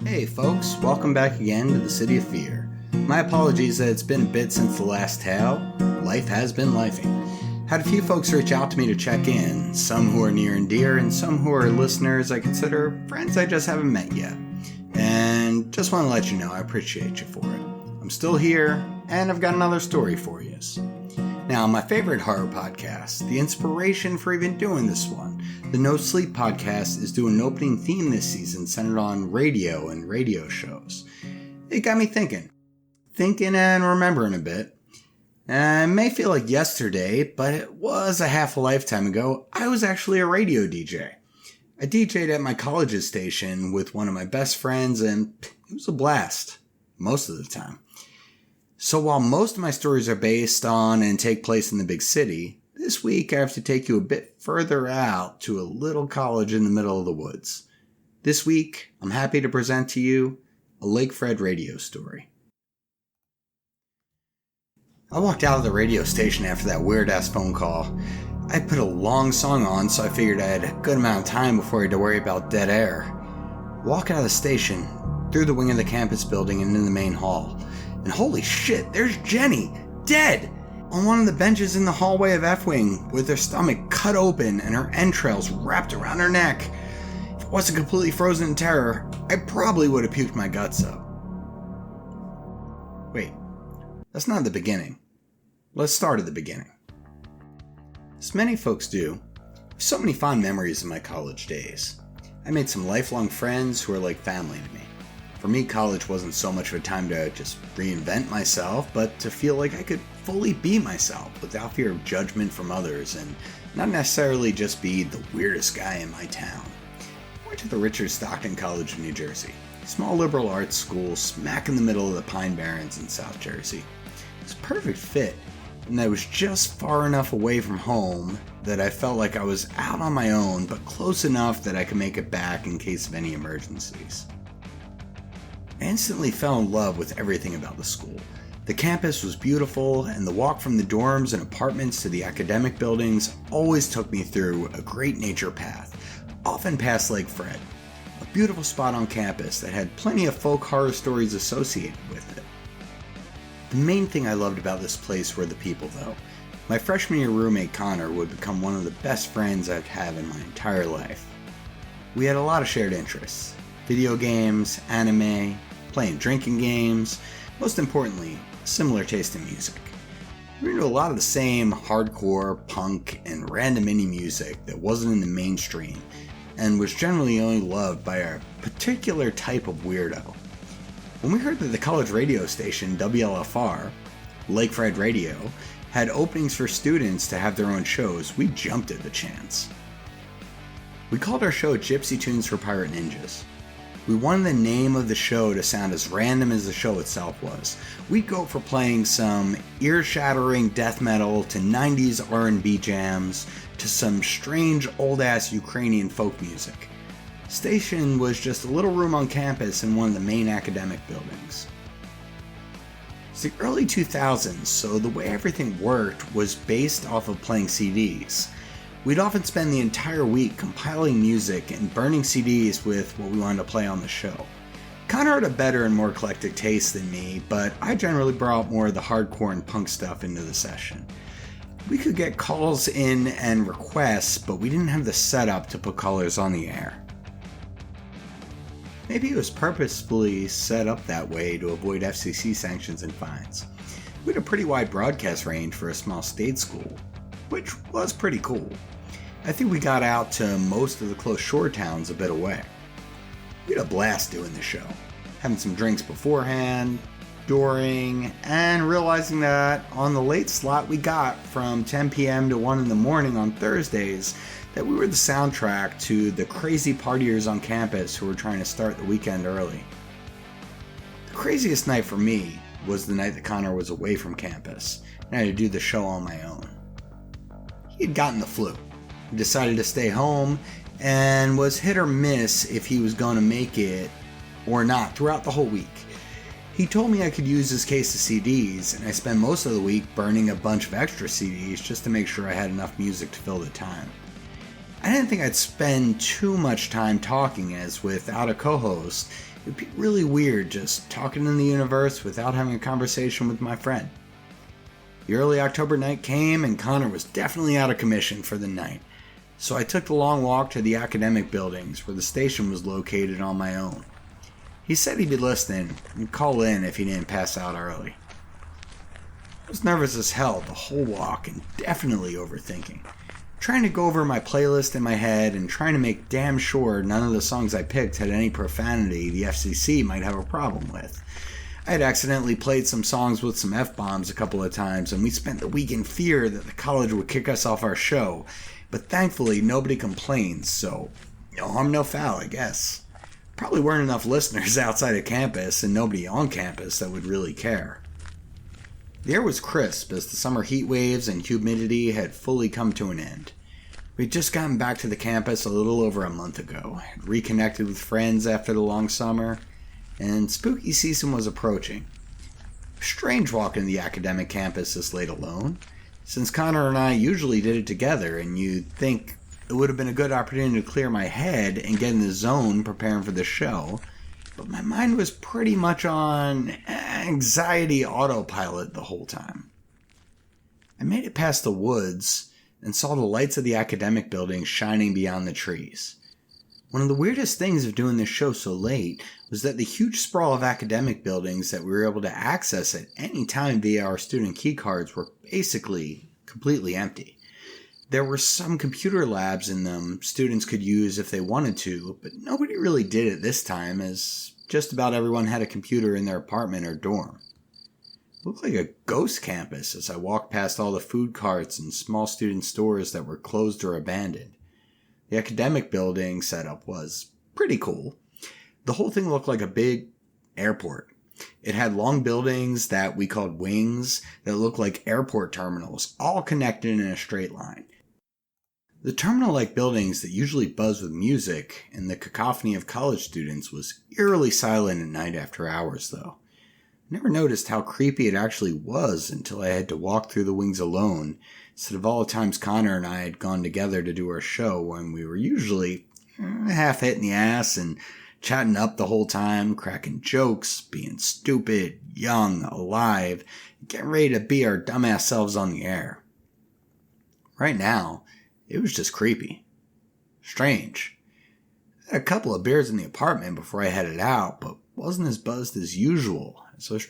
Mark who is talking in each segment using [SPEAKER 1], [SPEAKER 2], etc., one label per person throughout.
[SPEAKER 1] Hey folks, welcome back again to the city of Phear. My apologies that it's been a bit since the last tale. Life has been lifing. Had a few folks reach out to me to check in, some who are near and dear, and some who are listeners I consider friends I just haven't met yet. And just want to let you know I appreciate you for it. I'm still here, and I've got another story for you. Now, my favorite horror podcast, the inspiration for even doing this one, the No Sleep podcast, is doing an opening theme this season centered on radio and radio shows. It got me thinking and remembering a bit. It may feel like yesterday, but it was a half a lifetime ago. I was actually a radio DJ. I DJ'd at my college's station with one of my best friends, and it was a blast, most of the time. So while most of my stories are based on and take place in the big city, this week I have to take you a bit further out to a little college in the middle of the woods. This week, I'm happy to present to you a Lake Fred radio story. I walked out of the radio station after that weird-ass phone call. I put a long song on, so I figured I had a good amount of time before I had to worry about dead air. Walk out of the station, through the wing of the campus building and into the main hall. And holy shit, there's Jenny, dead, on one of the benches in the hallway of F-Wing, with her stomach cut open and her entrails wrapped around her neck. If I wasn't completely frozen in terror, I probably would have puked my guts up. Wait, that's not the beginning. Let's start at the beginning. As many folks do, I have so many fond memories of my college days. I made some lifelong friends who are like family to me. For me, college wasn't so much of a time to just reinvent myself, but to feel like I could fully be myself without fear of judgment from others and not necessarily just be the weirdest guy in my town. I went to the Richard Stockton College in New Jersey, a small liberal arts school smack in the middle of the Pine Barrens in South Jersey. It was a perfect fit, and I was just far enough away from home that I felt like I was out on my own, but close enough that I could make it back in case of any emergencies. I instantly fell in love with everything about the school. The campus was beautiful, and the walk from the dorms and apartments to the academic buildings always took me through a great nature path, often past Lake Fred, a beautiful spot on campus that had plenty of folk horror stories associated with it. The main thing I loved about this place were the people, though. My freshman year roommate Connor would become one of the best friends I'd have in my entire life. We had a lot of shared interests: video games, anime, playing drinking games, most importantly, similar taste in music. We were into a lot of the same hardcore, punk, and random indie music that wasn't in the mainstream, and was generally only loved by a particular type of weirdo. When we heard that the college radio station WLFR, Lake Fred Radio, had openings for students to have their own shows, we jumped at the chance. We called our show Gypsy Tunes for Pirate Ninjas. We wanted the name of the show to sound as random as the show itself was. We'd go for playing some ear-shattering death metal to 90s R&B jams to some strange old-ass Ukrainian folk music. The station was just a little room on campus in one of the main academic buildings. It's the early 2000s, so the way everything worked was based off of playing CDs. We'd often spend the entire week compiling music and burning CDs with what we wanted to play on the show. Connor had a better and more eclectic taste than me, but I generally brought more of the hardcore and punk stuff into the session. We could get calls in and requests, but we didn't have the setup to put callers on the air. Maybe it was purposefully set up that way to avoid FCC sanctions and fines. We had a pretty wide broadcast range for a small state school, which was pretty cool. I think we got out to most of the close shore towns a bit away. We had a blast doing the show, having some drinks beforehand, during, and realizing that on the late slot we got from 10 p.m. to 1 in the morning on Thursdays, that we were the soundtrack to the crazy partiers on campus who were trying to start the weekend early. The craziest night for me was the night that Connor was away from campus, and I had to do the show on my own. He had gotten the flu. He decided to stay home and was hit or miss if he was going to make it or not throughout the whole week. He told me I could use his case of CDs, and I spent most of the week burning a bunch of extra CDs just to make sure I had enough music to fill the time. I didn't think I'd spend too much time talking, as without a co-host, it'd be really weird just talking in the universe without having a conversation with my friend. The early October night came and Connor was definitely out of commission for the night, so I took the long walk to the academic buildings where the station was located on my own. He said he'd be listening and call in if he didn't pass out early. I was nervous as hell the whole walk and definitely overthinking, trying to go over my playlist in my head and trying to make damn sure none of the songs I picked had any profanity the FCC might have a problem with. I had accidentally played some songs with some F-bombs a couple of times, and we spent the week in fear that the college would kick us off our show, but thankfully nobody complained, so no harm, no foul, I guess. Probably weren't enough listeners outside of campus and nobody on campus that would really care. The air was crisp as the summer heat waves and humidity had fully come to an end. We'd just gotten back to the campus a little over a month ago, had reconnected with friends after the long summer, and spooky season was approaching. Strange walking the academic campus this late alone, since Connor and I usually did it together, and you'd think it would have been a good opportunity to clear my head and get in the zone preparing for the show, but my mind was pretty much on anxiety autopilot the whole time. I made it past the woods and saw the lights of the academic building shining beyond the trees. One of the weirdest things of doing this show so late was that the huge sprawl of academic buildings that we were able to access at any time via our student key cards were basically completely empty. There were some computer labs in them students could use if they wanted to, but nobody really did it this time, as just about everyone had a computer in their apartment or dorm. It looked like a ghost campus as I walked past all the food carts and small student stores that were closed or abandoned. The academic building setup was pretty cool. The whole thing looked like a big airport. It had long buildings that we called wings that looked like airport terminals, all connected in a straight line. The terminal-like buildings that usually buzz with music and the cacophony of college students was eerily silent at night after hours, though. I never noticed how creepy it actually was until I had to walk through the wings alone, instead of all the times Connor and I had gone together to do our show when we were usually half hit in the ass and chatting up the whole time, cracking jokes, being stupid, young, alive, getting ready to be our dumbass selves on the air. Right now, it was just creepy. Strange. I had a couple of beers in the apartment before I headed out, but wasn't as buzzed as usual, so I was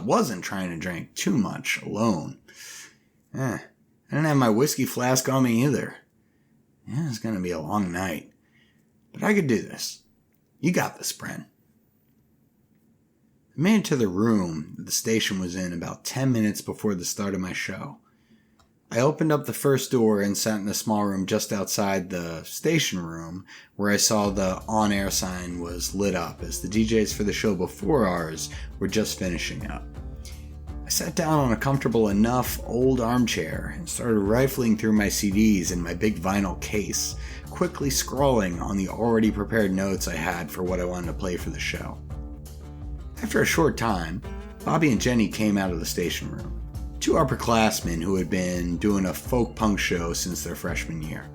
[SPEAKER 1] wasn't trying to drink too much alone. I didn't have my whiskey flask on me either. It's gonna be a long night. But I could do this. You got this, Bren. I made it to the room that the station was in about 10 minutes before the start of my show. I opened up the first door and sat in the small room just outside the station room, where I saw the on-air sign was lit up as the DJs for the show before ours were just finishing up. I sat down on a comfortable enough old armchair and started rifling through my CDs in my big vinyl case, quickly scrawling on the already prepared notes I had for what I wanted to play for the show. After a short time, Bobby and Jenny came out of the station room. Two upperclassmen who had been doing a folk punk show since their freshman year.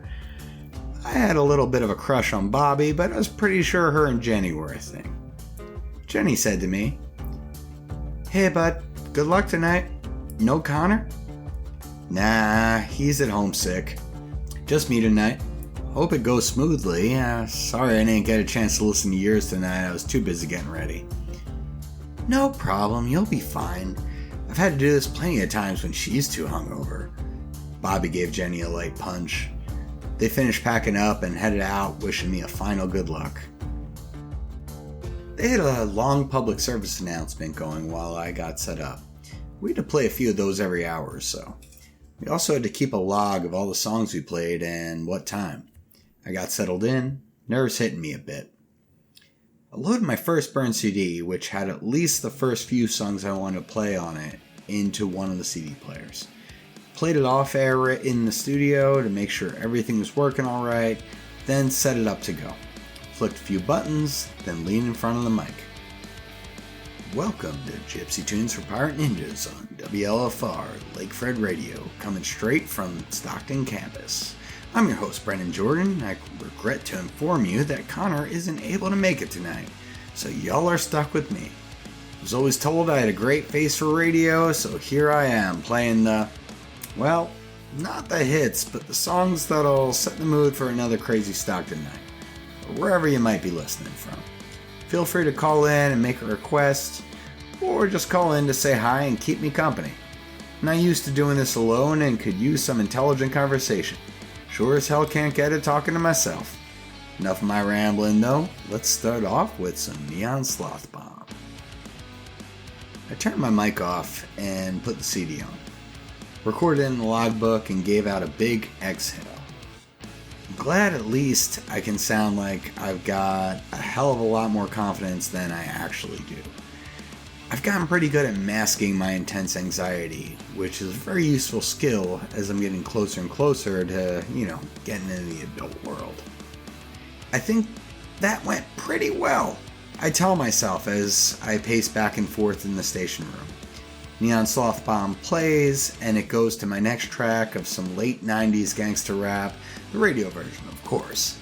[SPEAKER 1] I had a little bit of a crush on Bobby, but I was pretty sure her and Jenny were a thing. Jenny said to me, "Hey bud, good luck tonight. No Connor?" "Nah, he's at home sick. Just me tonight. Hope it goes smoothly. Sorry I didn't get a chance to listen to yours tonight. I was too busy getting ready." "No problem, you'll be fine. I've had to do this plenty of times when she's too hungover." Bobby gave Jenny a light punch. They finished packing up and headed out, wishing me a final good luck. They had a long public service announcement going while I got set up. We had to play a few of those every hour or so. We also had to keep a log of all the songs we played and what time. I got settled in, nerves hitting me a bit. I loaded my first burn CD, which had at least the first few songs I wanted to play on it, into one of the CD players. Played it off air in the studio to make sure everything was working alright, then set it up to go. Flicked a few buttons, then leaned in front of the mic. Welcome to Gypsy Tunes for Pirate Ninjas on WLFR Lake Fred Radio, coming straight from Stockton campus. I'm your host, Brendan Jordan. I regret to inform you that Connor isn't able to make it tonight, so y'all are stuck with me. I was always told I had a great face for radio, so here I am playing not the hits, but the songs that'll set the mood for another crazy Stockton night, or wherever you might be listening from. Feel free to call in and make a request, or just call in to say hi and keep me company. I'm not used to doing this alone and could use some intelligent conversation. Sure as hell can't get it talking to myself. Enough of my rambling though, let's start off with some Neon Sloth Bomb. I turned my mic off and put the CD on. Recorded in the logbook and gave out a big exhale. I'm glad at least I can sound like I've got a hell of a lot more confidence than I actually do. I've gotten pretty good at masking my intense anxiety, which is a very useful skill as I'm getting closer and closer to, getting into the adult world. I think that went pretty well, I tell myself as I pace back and forth in the station room. Neon Sloth Bomb plays, and it goes to my next track of some late 90s gangster rap, the radio version, of course.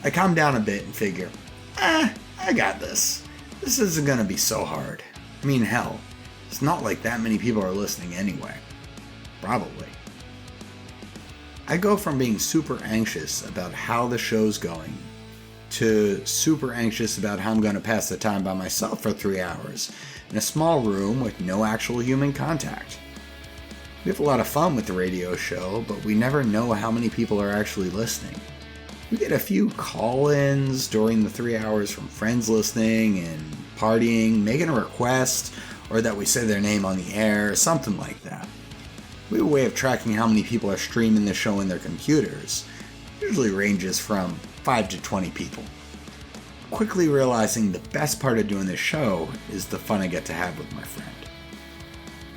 [SPEAKER 1] I calm down a bit and figure, I got this. This isn't gonna be so hard. I mean, hell, it's not like that many people are listening anyway. Probably. I go from being super anxious about how the show's going to super anxious about how I'm gonna pass the time by myself for 3 hours in a small room with no actual human contact. We have a lot of fun with the radio show, but we never know how many people are actually listening. We get a few call-ins during the 3 hours from friends listening and partying, making a request, or that we say their name on the air, something like that. We have a way of tracking how many people are streaming the show in their computers. It usually ranges from 5 to 20 people. Quickly realizing the best part of doing this show is the fun I get to have with my friend.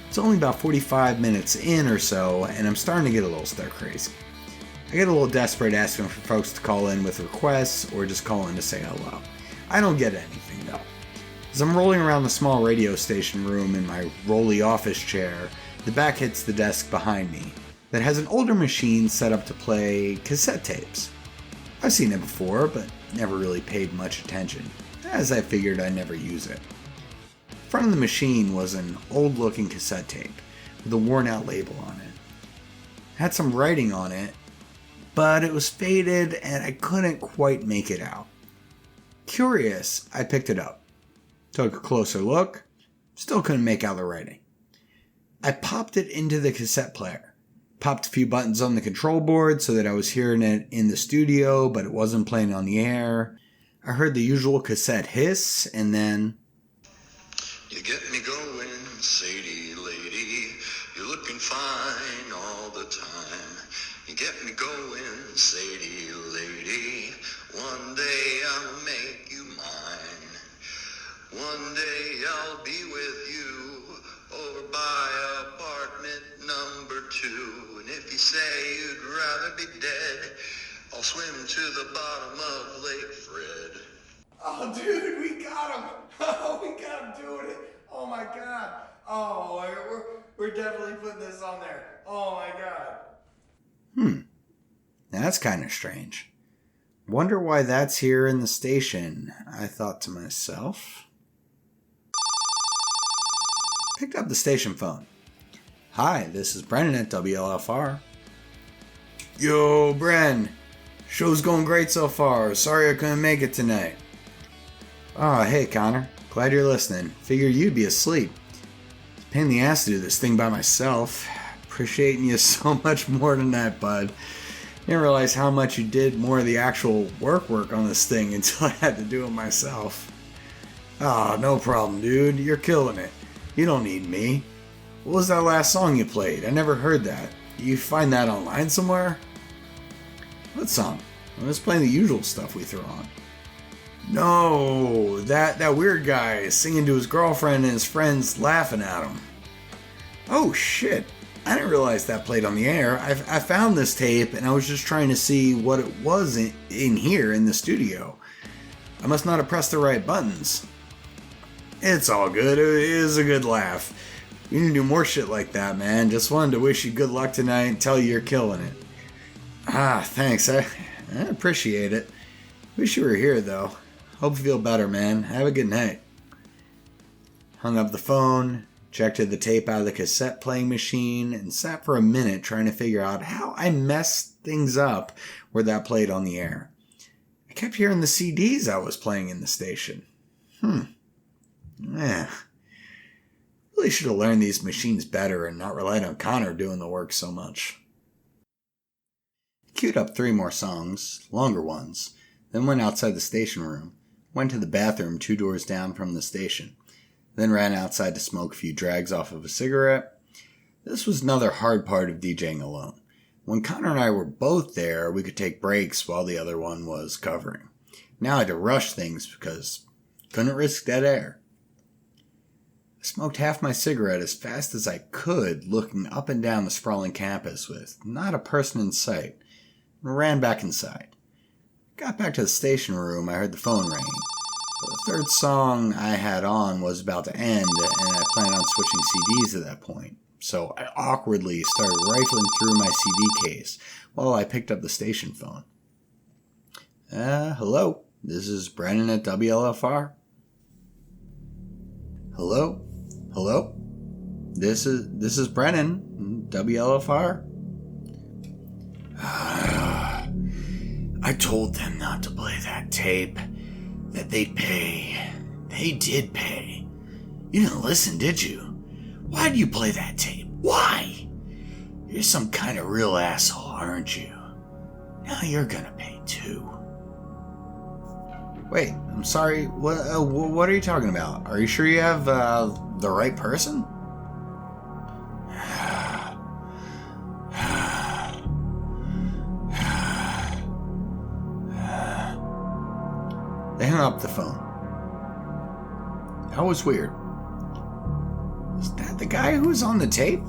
[SPEAKER 1] It's only about 45 minutes in or so, and I'm starting to get a little stir crazy. I get a little desperate asking for folks to call in with requests or just call in to say hello. I don't get anything though. As I'm rolling around the small radio station room in my rolly office chair, the back hits the desk behind me that has an older machine set up to play cassette tapes. I've seen it before, but never really paid much attention, as I figured I'd never use it. In front of the machine was an old-looking cassette tape with a worn-out label on it. It had some writing on it, but it was faded and I couldn't quite make it out. Curious, I picked it up. Took a closer look, still couldn't make out the writing. I popped it into the cassette player. Popped a few buttons on the control board so that I was hearing it in the studio, but it wasn't playing on the air. I heard the usual cassette hiss, and then...
[SPEAKER 2] You get me going, Sadie lady. You're looking fine all the time. You get me going, Sadie lady. One day I'll make you mine. One day I'll be with you over by apartment number 2. And if you say you'd rather be dead, I'll swim to the bottom of Lake Fred.
[SPEAKER 1] Oh, dude, we got him. Oh, we got him doing it. Oh, my God. Oh, we're definitely putting this on there. Oh, my God. That's kind of strange. Wonder why that's here in the station, I thought to myself. Picked up the station phone. Hi, this is Brendan at WLFR. Yo, Bren. Show's going great so far. Sorry I couldn't make it tonight. Oh, hey, Connor. Glad you're listening. Figured you'd be asleep. It's a pain in the ass to do this thing by myself. Appreciating you so much more tonight, bud. Didn't realize how much you did more of the actual work on this thing until I had to do it myself. Oh, no problem, dude. You're killing it. You don't need me. What was that last song you played? I never heard that. You find that online somewhere? What song? I'm just playing the usual stuff we throw on. No, that weird guy singing to his girlfriend and his friends laughing at him. Oh shit, I didn't realize that played on the air. I found this tape and I was just trying to see what it was in here in the studio. I must not have pressed the right buttons. It's all good. It is a good laugh. You need to do more shit like that, man. Just wanted to wish you good luck tonight and tell you you're killing it. Ah, thanks. I appreciate it. Wish you were here, though. Hope you feel better, man. Have a good night. Hung up the phone, checked the tape out of the cassette playing machine, and sat for a minute trying to figure out how I messed things up where that played on the air. I kept hearing the CDs I was playing in the station. Really should have learned these machines better and not relied on Connor doing the work so much. Queued up 3 more songs, longer ones, then went outside the station room, went to the bathroom 2 doors down from the station, then ran outside to smoke a few drags off of a cigarette. This was another hard part of DJing alone. When Connor and I were both there, we could take breaks while the other one was covering. Now I had to rush things because couldn't risk dead air. I smoked half my cigarette as fast as I could, looking up and down the sprawling campus with not a person in sight, and ran back inside. Got back to the station room, I heard the phone ring. The third song I had on was about to end, and I planned on switching CDs at that point, so I awkwardly started rifling through my CD case while I picked up the station phone. Hello, this is Brennan at WLFR. Hello? This is Brennan, WLFR. I told them not to play that tape, that they'd pay. They did pay. You didn't listen, did you? Why do you play that tape? Why? You're some kind of real asshole, aren't you? Now you're gonna pay too. Wait, I'm sorry, what are you talking about? Are you sure you have the right person? They hung up the phone. That was weird. Is that the guy who was on the tape?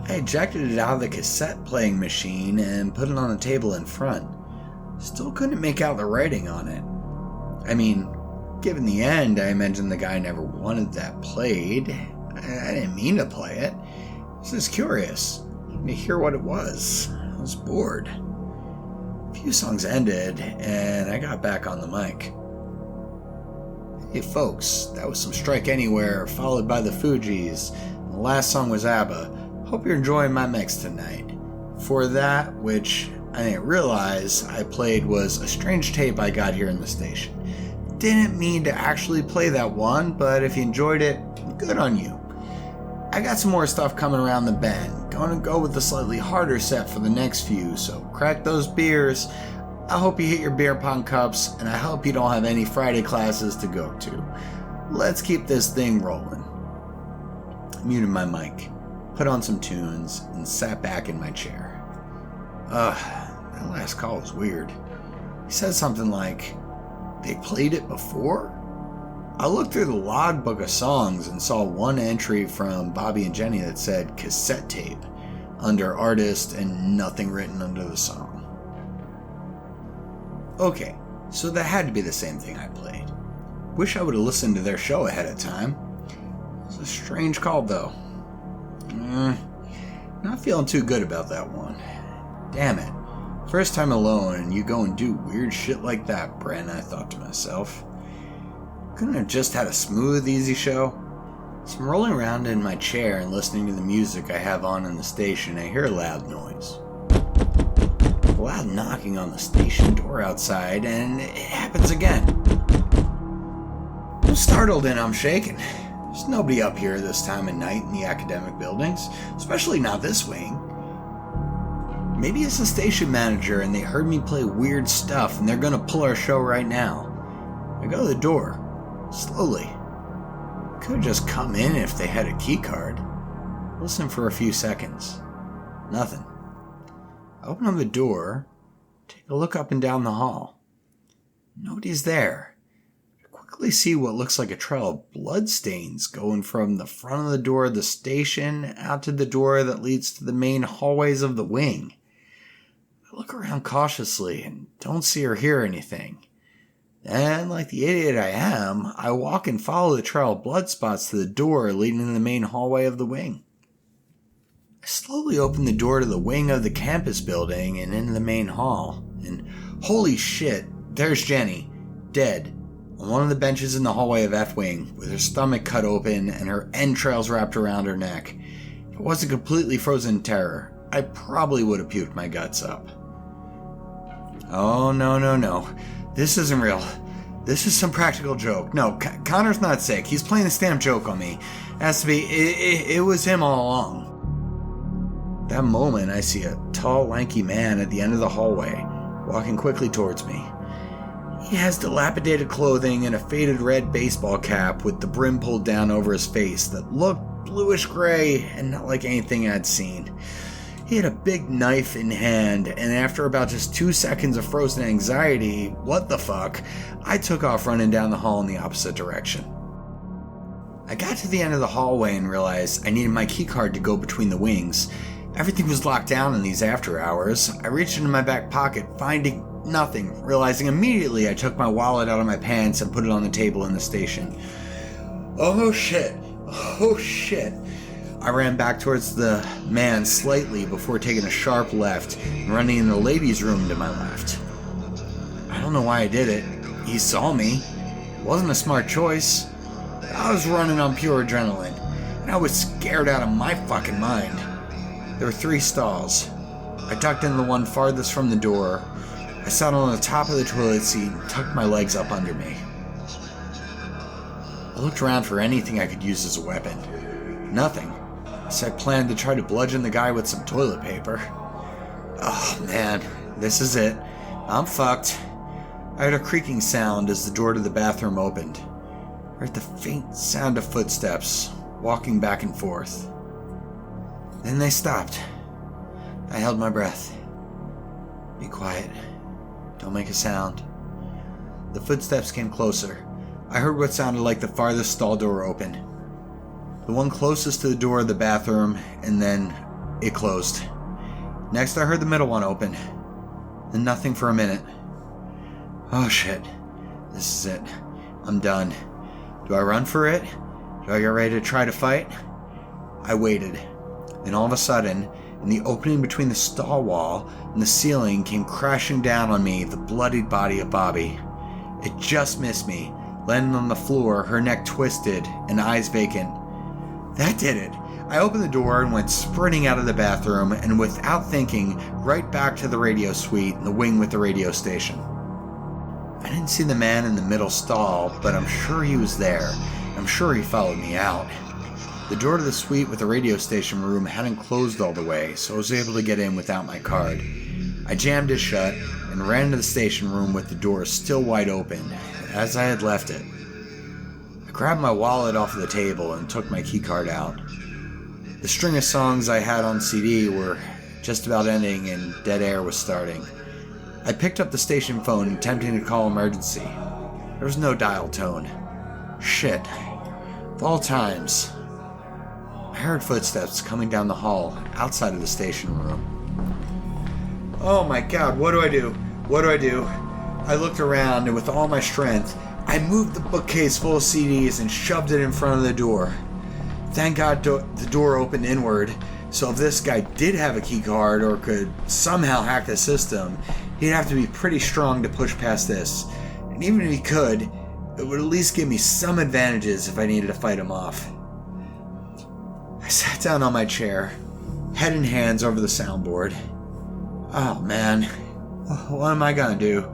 [SPEAKER 1] I ejected it out of the cassette playing machine and put it on the table in front. Still couldn't make out the writing on it. I mean, given the end, I imagine the guy never wanted that played. I didn't mean to play it. I was just curious to hear what it was. I was bored. A few songs ended, and I got back on the mic. Hey folks, that was some Strike Anywhere, followed by the Fugees. The last song was ABBA. Hope you're enjoying my mix tonight. For that, which I didn't realize I played, was a strange tape I got here in the station. Didn't mean to actually play that one, but if you enjoyed it, good on you. I got some more stuff coming around the bend. Gonna go with the slightly harder set for the next few, so crack those beers. I hope you hit your beer pong cups, and I hope you don't have any Friday classes to go to. Let's keep this thing rolling. I muted my mic, put on some tunes, and sat back in my chair. That last call was weird. He said something like, "They played it before?" I looked through the logbook of songs and saw one entry from Bobby and Jenny that said cassette tape under artist and nothing written under the song. Okay, so that had to be the same thing I played. Wish I would have listened to their show ahead of time. It was a strange call though. Not feeling too good about that one. Damn it. First time alone and you go and do weird shit like that, Bren, I thought to myself. Couldn't have just had a smooth, easy show? So I'm rolling around in my chair and listening to the music I have on in the station. I hear a loud noise. A loud knocking on the station door outside, and it happens again. I'm startled and I'm shaken. There's nobody up here this time of night in the academic buildings, especially not this wing. Maybe it's the station manager and they heard me play weird stuff and they're gonna pull our show right now. I go to the door, slowly. Could have just come in if they had a key card. Listen for a few seconds. Nothing. I open up the door, take a look up and down the hall. Nobody's there. I quickly see what looks like a trail of blood stains going from the front of the door of the station out to the door that leads to the main hallways of the wing. I look around cautiously and don't see or hear anything. And like the idiot I am, I walk and follow the trail of blood spots to the door leading to the main hallway of the wing. I slowly open the door to the wing of the campus building and into the main hall. And holy shit, there's Jenny, dead, on one of the benches in the hallway of F-Wing, with her stomach cut open and her entrails wrapped around her neck. If it wasn't completely frozen in terror, I probably would have puked my guts up. Oh, no. This isn't real. This is some practical joke. No, Connor's not sick. He's playing a stand-up joke on me. It has to be. It was him all along. That moment, I see a tall, lanky man at the end of the hallway, walking quickly towards me. He has dilapidated clothing and a faded red baseball cap with the brim pulled down over his face that looked bluish-gray and not like anything I'd seen. He had a big knife in hand, and after about just 2 seconds of frozen anxiety, what the fuck, I took off running down the hall in the opposite direction. I got to the end of the hallway and realized I needed my keycard to go between the wings. Everything was locked down in these after hours. I reached into my back pocket, finding nothing, realizing immediately I took my wallet out of my pants and put it on the table in the station. Oh shit. I ran back towards the man slightly before taking a sharp left and running in the ladies' room to my left. I don't know why I did it. He saw me. It wasn't a smart choice. I was running on pure adrenaline, and I was scared out of my fucking mind. There were 3 stalls. I ducked into the one farthest from the door. I sat on the top of the toilet seat and tucked my legs up under me. I looked around for anything I could use as a weapon. Nothing. So I planned to try to bludgeon the guy with some toilet paper. Oh man, this is it. I'm fucked. I heard a creaking sound as the door to the bathroom opened. I heard the faint sound of footsteps, walking back and forth. Then they stopped. I held my breath. Be quiet. Don't make a sound. The footsteps came closer. I heard what sounded like the farthest stall door open. The one closest to the door of the bathroom, and then it closed. Next I heard the middle one open. Then nothing for a minute. Oh shit. This is it. I'm done. Do I run for it? Do I get ready to try to fight? I waited. Then all of a sudden, in the opening between the stall wall and the ceiling came crashing down on me the bloodied body of Bobby. It just missed me, landing on the floor, her neck twisted and eyes vacant. That did it. I opened the door and went sprinting out of the bathroom and without thinking, right back to the radio suite in the wing with the radio station. I didn't see the man in the middle stall, but I'm sure he was there. I'm sure he followed me out. The door to the suite with the radio station room hadn't closed all the way, so I was able to get in without my card. I jammed it shut and ran to the station room with the door still wide open, as I had left it. I grabbed my wallet off of the table and took my keycard out. The string of songs I had on CD were just about ending and dead air was starting. I picked up the station phone attempting to call emergency. There was no dial tone. Shit. Of all times. I heard footsteps coming down the hall outside of the station room. Oh my god, what do I do? What do I do? I looked around and with all my strength, I moved the bookcase full of CDs and shoved it in front of the door. Thank God the door opened inward, so if this guy did have a key card or could somehow hack the system, he'd have to be pretty strong to push past this. And even if he could, it would at least give me some advantages if I needed to fight him off. I sat down on my chair, head in hands over the soundboard. Oh man, what am I gonna do?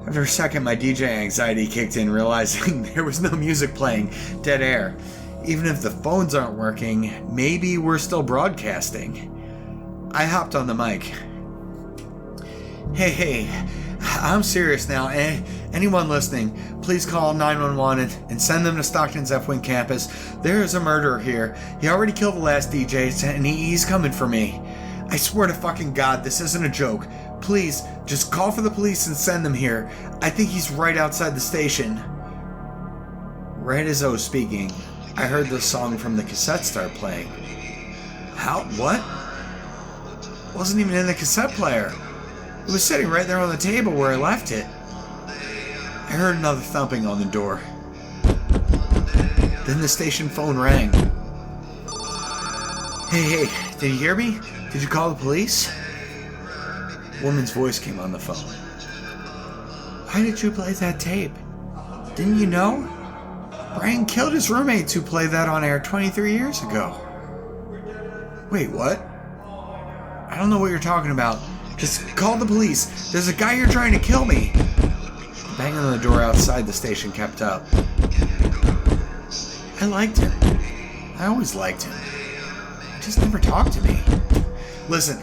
[SPEAKER 1] After a second, my DJ anxiety kicked in, realizing there was no music playing, dead air. Even if the phones aren't working, maybe we're still broadcasting. I hopped on the mic. Hey, I'm serious now. Anyone listening, please call 911 and send them to Stockton's F-Wing campus. There is a murderer here. He already killed the last DJ, and he's coming for me. I swear to fucking God, this isn't a joke. Please, just call for the police and send them here. I think he's right outside the station. Right as I was speaking, I heard the song from the cassette start playing. How? What? It wasn't even in the cassette player. It was sitting right there on the table where I left it. I heard another thumping on the door. Then the station phone rang. Hey, did you hear me? Did you call the police? A woman's voice came on the phone. Why did you play that tape? Didn't you know? Brian killed his roommates who played that on air 23 years ago. Wait, what? I don't know what you're talking about. Just call the police. There's a guy here trying to kill me. The banging on the door outside the station kept up. I liked him. I always liked him. He just never talked to me. Listen.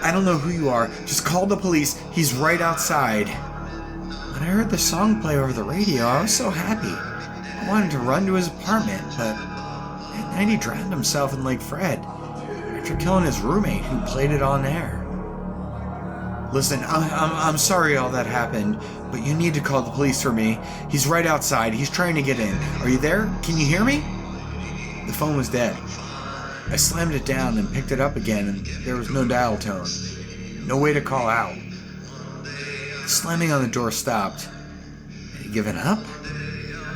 [SPEAKER 1] I don't know who you are. Just call the police. He's right outside. When I heard the song play over the radio, I was so happy. I wanted to run to his apartment, but at night he drowned himself in Lake Fred after killing his roommate who played it on air. Listen, I'm sorry all that happened, but you need to call the police for me. He's right outside. He's trying to get in. Are you there? Can you hear me? The phone was dead. I slammed it down and picked it up again, and there was no dial tone. No way to call out. The slamming on the door stopped. Had he given up?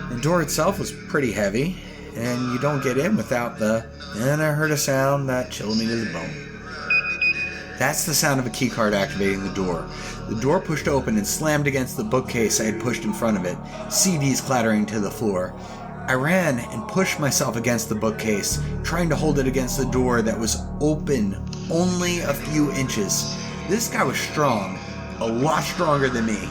[SPEAKER 1] The door itself was pretty heavy, and you don't get in without the... And I heard a sound that chilled me to the bone. That's the sound of a keycard activating the door. The door pushed open and slammed against the bookcase I had pushed in front of it, CDs clattering to the floor. I ran and pushed myself against the bookcase, trying to hold it against the door that was open only a few inches. This guy was strong, a lot stronger than me.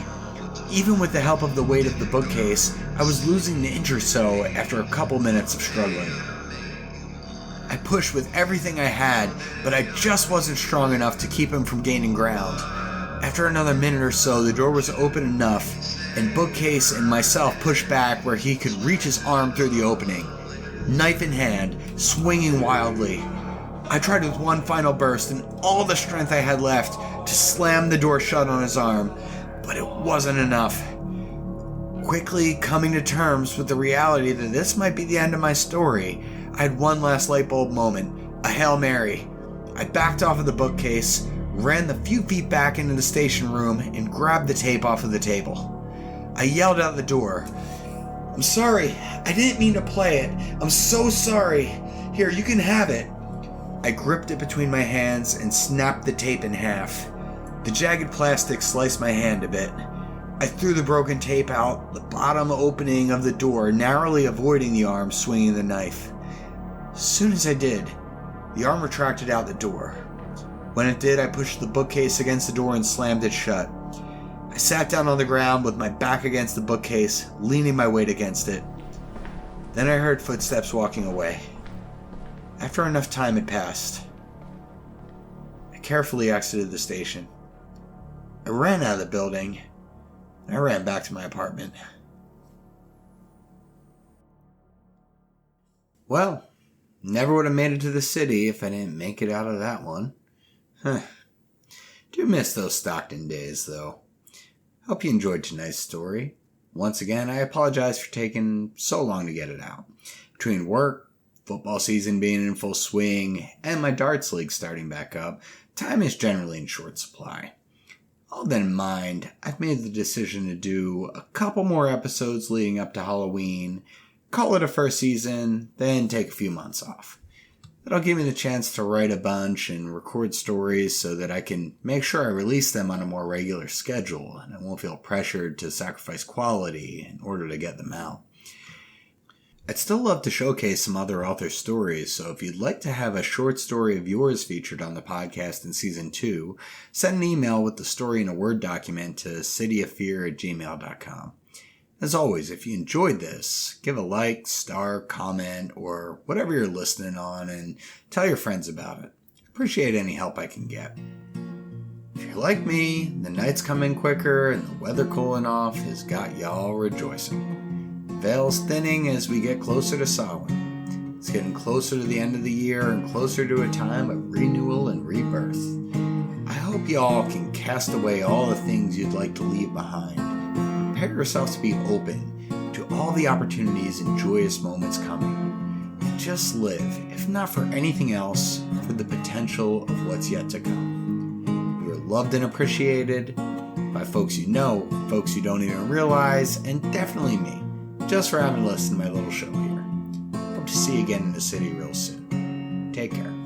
[SPEAKER 1] Even with the help of the weight of the bookcase, I was losing an inch or so after a couple minutes of struggling. I pushed with everything I had, but I just wasn't strong enough to keep him from gaining ground. After another minute or so, the door was open enough, and Bookcase and myself pushed back where he could reach his arm through the opening, knife in hand, swinging wildly. I tried with one final burst and all the strength I had left to slam the door shut on his arm, but it wasn't enough. Quickly coming to terms with the reality that this might be the end of my story, I had one last light bulb moment, a Hail Mary. I backed off of the bookcase, ran the few feet back into the station room, and grabbed the tape off of the table. I yelled out the door, "I'm sorry, I didn't mean to play it. I'm so sorry. Here, you can have it." I gripped it between my hands and snapped the tape in half. The jagged plastic sliced my hand a bit. I threw the broken tape out the bottom opening of the door, narrowly avoiding the arm swinging the knife. As soon as I did, the arm retracted out the door. When it did, I pushed the bookcase against the door and slammed it shut. I sat down on the ground with my back against the bookcase, leaning my weight against it. Then I heard footsteps walking away. After enough time had passed, I carefully exited the station. I ran out of the building, and I ran back to my apartment. Well, never would have made it to the city if I didn't make it out of that one. Do miss those Stockton days, though. Hope you enjoyed tonight's story. Once again, I apologize for taking so long to get it out. Between work, football season being in full swing, and my darts league starting back up, time is generally in short supply. All that in mind, I've made the decision to do a couple more episodes leading up to Halloween, call it a first season, then take a few months off. That'll give me the chance to write a bunch and record stories so that I can make sure I release them on a more regular schedule and I won't feel pressured to sacrifice quality in order to get them out. I'd still love to showcase some other author stories, so if you'd like to have a short story of yours featured on the podcast in Season 2, send an email with the story in a Word document to cityoffear@gmail.com. As always, if you enjoyed this, give a like, star, comment, or whatever you're listening on and tell your friends about it. Appreciate any help I can get. If you're like me, the night's coming quicker and the weather cooling off has got y'all rejoicing. Veil's thinning as we get closer to Samhain. It's getting closer to the end of the year and closer to a time of renewal and rebirth. I hope y'all can cast away all the things you'd like to leave behind. Prepare yourselves to be open to all the opportunities and joyous moments coming. And just live, if not for anything else, for the potential of what's yet to come. You're loved and appreciated. by folks you know, folks you don't even realize, and definitely me, just for having listened to my little show here. Hope to see you again in the city real soon. Take care.